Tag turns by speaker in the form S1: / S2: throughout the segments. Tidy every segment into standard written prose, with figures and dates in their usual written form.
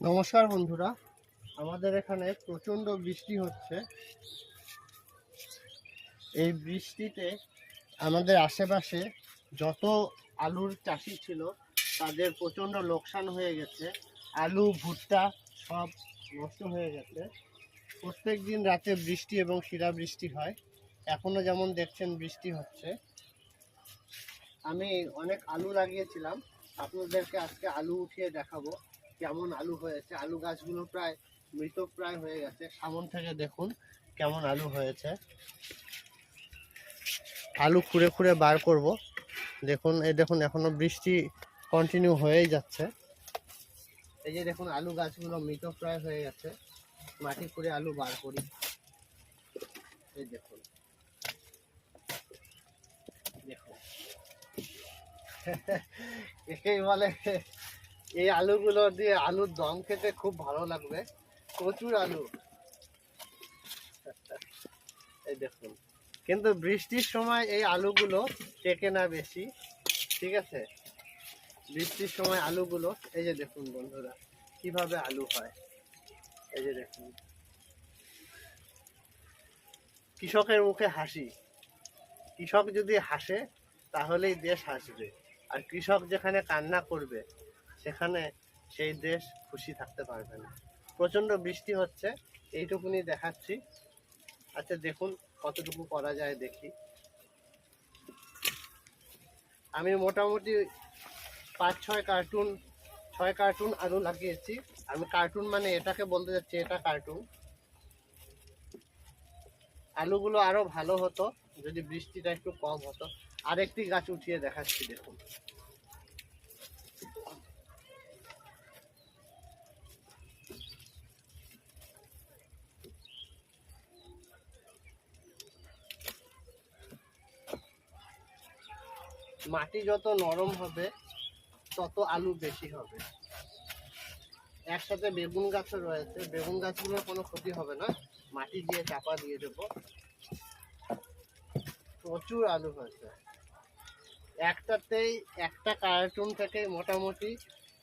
S1: নমস্কার বন্ধুরা, আমাদের এখানে প্রচণ্ড বৃষ্টি হচ্ছে। এই বৃষ্টিতে আমাদের আশেপাশে যত আলুর চাষি ছিল তাদের প্রচণ্ড লোকসান হয়ে গেছে। আলু, ভুট্টা সব নষ্ট হয়ে গেছে। প্রত্যেক দিন রাতে বৃষ্টি এবং শিলাবৃষ্টি হয়। এখনও যেমন দেখছেন বৃষ্টি হচ্ছে। আমি অনেক আলু লাগিয়েছিলাম, আপনাদেরকে আজকে আলু উঠিয়ে দেখাবো কেমন আলু হয়েছে। আলু গাছগুলো প্রায় মৃতপ্রায় হয়ে গেছে। সামন থেকে দেখুন কেমন আলু হয়েছে। আলু খুঁড়ে খুঁড়ে বার করব। দেখুন, এই দেখুন এখনো বৃষ্টি কন্টিনিউ হয়েই যাচ্ছে। এই যে দেখুন আলু গাছগুলো মৃতপ্রায় হয়ে গেছে। মাটি খুঁড়ে আলু বার করি। এই দেখুন দেখুন একেই বলে, এই আলুগুলো দিয়ে আলুর দম খেতে খুব ভালো লাগবে। প্রচুর আলু। এই দেখুন, কিন্তু বৃষ্টির সময় এই আলুগুলো টেকে না বেশি, ঠিক আছে? বৃষ্টির সময় আলুগুলো, এই যে দেখুন বন্ধুরা কিভাবে আলু হয়। এই যে দেখুন, কৃষকের মুখে হাসি। কৃষক যদি হাসে তাহলেই দেশ হাসবে, আর কৃষক যেখানে কান্না করবে সেখানে সেই দেশ খুশি থাকতে পারবে না। প্রচণ্ড বৃষ্টি হচ্ছে, এইটুকুনি দেখাচ্ছি। আচ্ছা দেখুন কতটুকু করা যায় দেখি। আমি মোটামুটি 6 কার্টুন আলু লাগিয়েছি। আমি কার্টুন মানে এটাকে বলতে যাচ্ছি, এটা কার্টুন। আলুগুলো আরো ভালো হতো যদি বৃষ্টিটা একটু কম হতো। আরেকটি গাছ উঠিয়ে দেখাচ্ছি দেখুন। মাটি যত নরম হবে তত আলু বেশি হবে। একসাথে বেগুন গাছও রয়েছে, বেগুন গাছগুলোর কোনো ক্ষতি হবে না। মাটি দিয়ে চাপা দিয়ে দেবো। প্রচুর আলু হয়েছে। একটাতেই, একটা কার্টুন থেকে মোটামুটি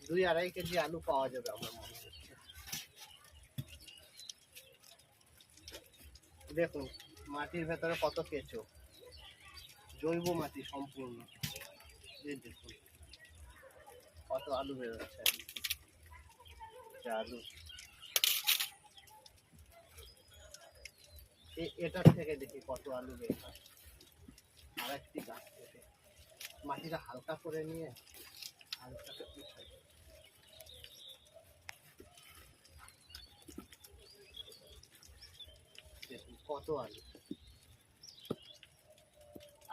S1: 2-2.5 কেজি আলু পাওয়া যাবে আমার মনে হচ্ছে। দেখুন মাটির ভেতরে কত কেঁচো, জৈব মাটি সম্পূর্ণ। এই দেখুন কত আলু বেরোচ্ছে। আলু এটার থেকে দেখি কত আলু বের হয়। আর একটি গাছ থেকে মাটিটা হালকা করে নিয়ে আলুটাকে উঠাই। দেখুন কত আলু,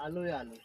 S1: আলুই আলু।